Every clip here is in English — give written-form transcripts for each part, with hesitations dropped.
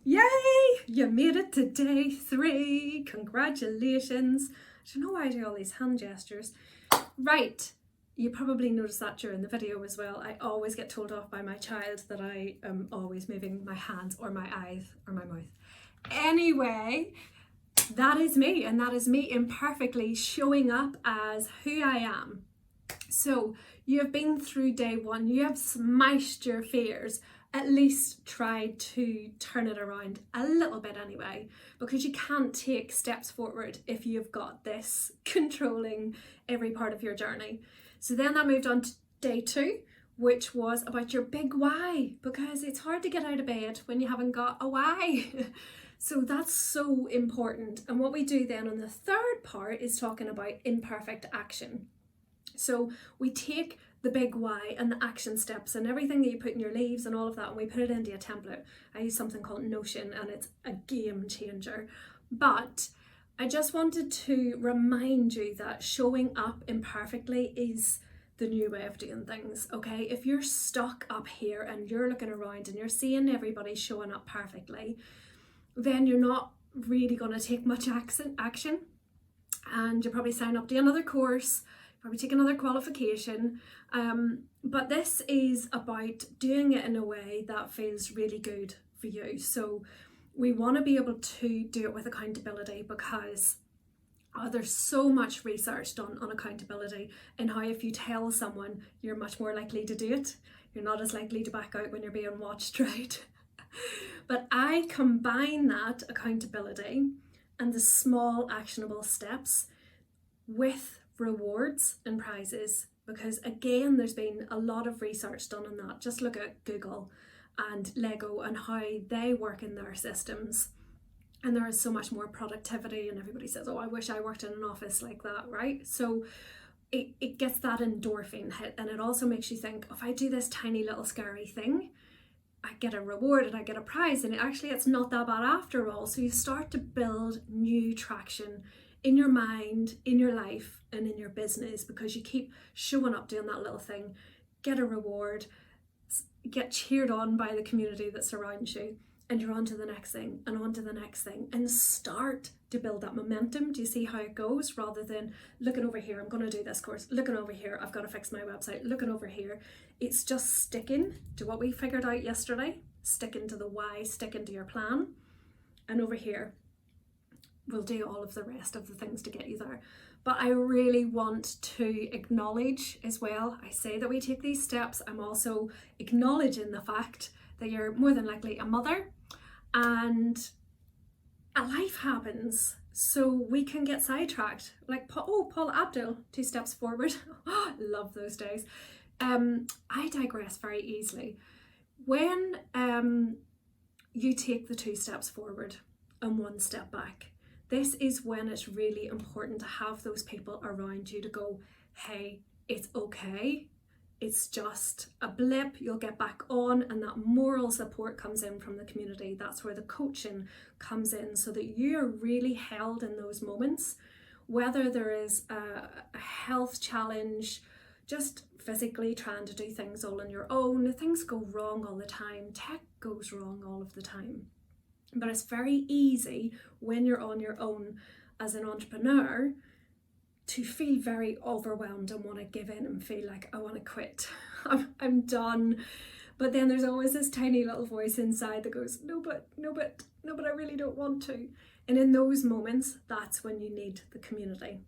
Yay! You made it to day 3. Congratulations. I don't know why I do all these hand gestures. Right. You probably noticed that during the video as well. I always get told off by my child that I am always moving my hands or my eyes or my mouth. Anyway, that is me, and that is me imperfectly showing up as who I am. So you have been through day 1, you have smashed your fears, at least try to turn it around a little bit anyway, because you can't take steps forward if you've got this controlling every part of your journey. So then I moved on to day 2, which was about your big why, because it's hard to get out of bed when you haven't got a why. So that's so important. And what we do then on the third part is talking about imperfect action. So we take the big why and the action steps and everything that you put in your leaves and all of that, and we put it into a template. I use something called Notion, and it's a game changer. But I just wanted to remind you that showing up imperfectly is the new way of doing things, okay? If you're stuck up here and you're looking around and you're seeing everybody showing up perfectly, then you're not really going to take much action, and you'll probably sign up to another course, probably take another qualification, but this is about doing it in a way that feels really good for you. So we want to be able to do it with accountability, because there's so much research done on accountability and how if you tell someone, you're much more likely to do it. You're not as likely to back out when you're being watched, right? But I combine that accountability and the small actionable steps with rewards and prizes, because again, there's been a lot of research done on that. Just look at Google and Lego and how they work in their systems, and there is so much more productivity, and everybody says, oh, I wish I worked in an office like that, right? So it gets that endorphin hit, and it also makes you think, if I do this tiny little scary thing, I get a reward and I get a prize, and it's not that bad after all. So you start to build new traction in your mind, in your life, and in your business, because you keep showing up doing that little thing, get a reward, get cheered on by the community that surrounds you, and you're on to the next thing and on to the next thing, and start to build that momentum. Do you see how it goes? Rather than looking over here, I'm going to do this course, looking over here, I've got to fix my website, looking over here. It's just sticking to what we figured out yesterday, sticking to the why, sticking to your plan, and over here we'll do all of the rest of the things to get you there. But I really want to acknowledge as well, I say that we take these steps, I'm also acknowledging the fact that you're more than likely a mother, and a life happens, so we can get sidetracked. Like Paula Abdul, 2 steps forward. Love those days. I digress very easily. When you take the 2 steps forward and 1 step back, this is when it's really important to have those people around you to go, hey, it's okay. It's just a blip, you'll get back on, and that moral support comes in from the community. That's where the coaching comes in, so that you're really held in those moments, whether there is a health challenge, just physically trying to do things all on your own. Things go wrong all the time, tech goes wrong all of the time. But it's very easy when you're on your own as an entrepreneur to feel very overwhelmed and want to give in and feel like, I want to quit, I'm done. But then there's always this tiny little voice inside that goes, no, but I really don't want to. And in those moments, that's when you need the community.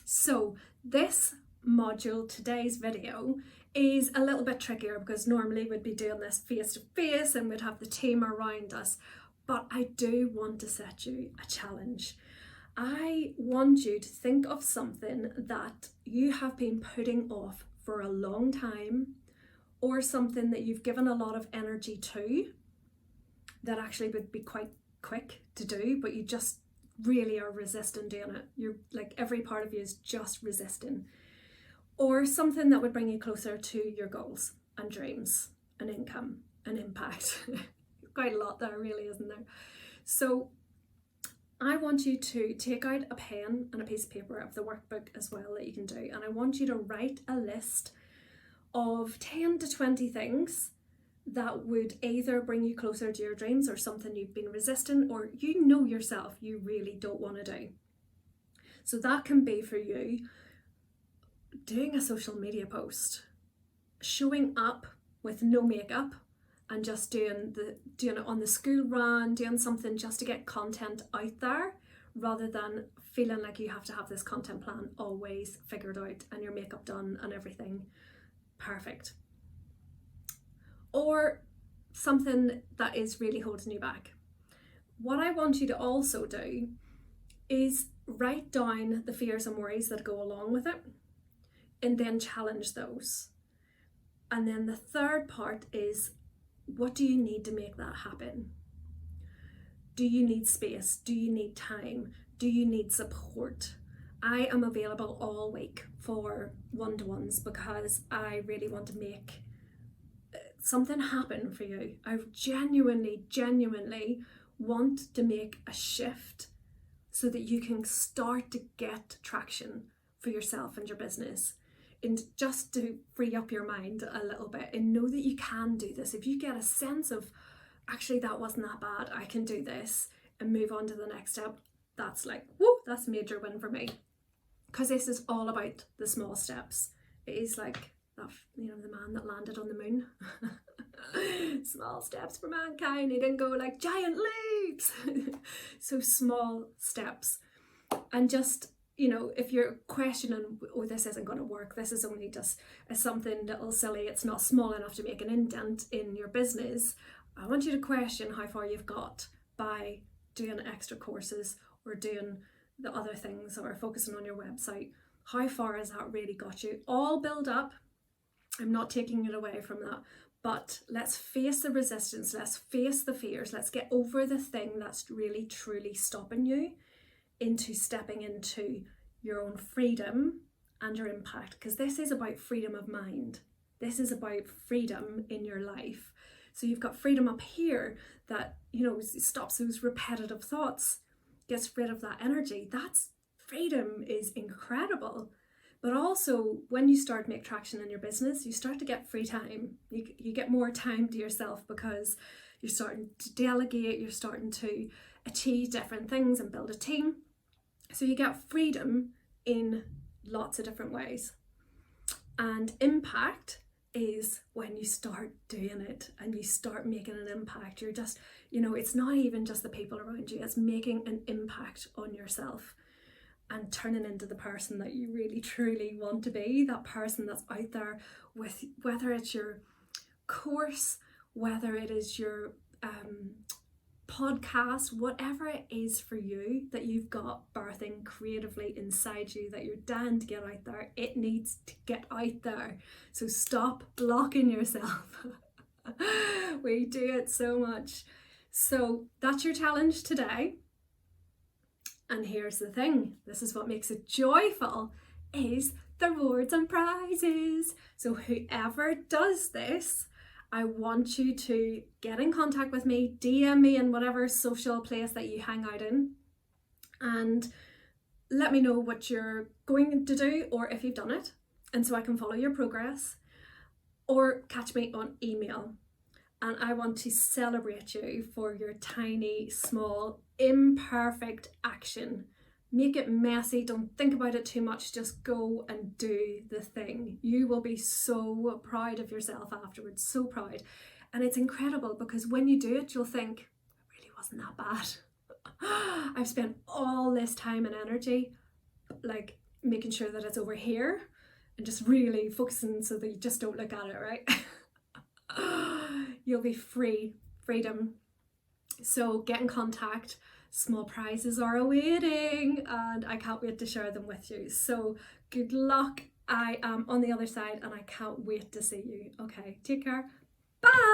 So this module, today's video, is a little bit trickier, because normally we'd be doing this face to face and we'd have the team around us. But I do want to set you a challenge. I want you to think of something that you have been putting off for a long time, or something that you've given a lot of energy to that actually would be quite quick to do, but you just really are resisting doing it. You're like, every part of you is just resisting. Or something that would bring you closer to your goals and dreams and income and impact. Quite a lot there, really, isn't there? So I want you to take out a pen and a piece of paper of the workbook as well that you can do, and I want you to write a list of 10 to 20 things that would either bring you closer to your dreams or something you've been resisting or you know yourself you really don't want to do. So that can be for you doing a social media post, showing up with no makeup and just doing it on the school run, doing something just to get content out there, rather than feeling like you have to have this content plan always figured out and your makeup done and everything perfect. Or something that is really holding you back. What I want you to also do is write down the fears and worries that go along with it and then challenge those. And then the third part is, what do you need to make that happen? Do you need space? Do you need time? Do you need support? I am available all week for one-to-ones because I really want to make something happen for you. I genuinely want to make a shift so that you can start to get traction for yourself and your business, and just to free up your mind a little bit and know that you can do this. If you get a sense of, actually that wasn't that bad, I can do this, and move on to the next step, that's like, whoa, that's a major win for me. Because this is all about the small steps. It is like that, the man that landed on the moon. Small steps for mankind. He didn't go like giant leaps. So small steps. And just, if you're questioning, oh, this isn't going to work, this is only just something little silly, it's not small enough to make an indent in your business, I want you to question how far you've got by doing extra courses or doing the other things or focusing on your website. How far has that really got you? All build up. I'm not taking it away from that, but let's face the resistance, let's face the fears, let's get over the thing that's really truly stopping you into stepping into your own freedom and your impact, because this is about freedom of mind. This is about freedom in your life. So you've got freedom up here that, stops those repetitive thoughts, gets rid of that energy. That's freedom is incredible. But also when you start to make traction in your business, you start to get free time. You get more time to yourself because you're starting to delegate, you're starting to achieve different things and build a team. So you get freedom in lots of different ways. And impact is when you start doing it and you start making an impact. You're just, it's not even just the people around you, it's making an impact on yourself and turning into the person that you really truly want to be, that person that's out there with, whether it's your course, whether it is your podcast, whatever it is for you that you've got birthing creatively inside you that you're dying to get out there, it needs to get out there. So stop blocking yourself. We do it so much. So that's your challenge today. And here's the thing, this is what makes it joyful, is the rewards and prizes. So whoever does this, I want you to get in contact with me, DM me in whatever social place that you hang out in, and let me know what you're going to do or if you've done it, and so I can follow your progress, or catch me on email. And I want to celebrate you for your tiny, small, imperfect action. Make it messy, don't think about it too much, just go and do the thing. You will be so proud of yourself afterwards, so proud. And it's incredible because when you do it, you'll think, it really wasn't that bad. I've spent all this time and energy like making sure that it's over here and just really focusing so that you just don't look at it, right? You'll be freedom. So get in contact. Small prizes are awaiting and I can't wait to share them with you. So good luck. I am on the other side and I can't wait to see you. Okay, take care. Bye.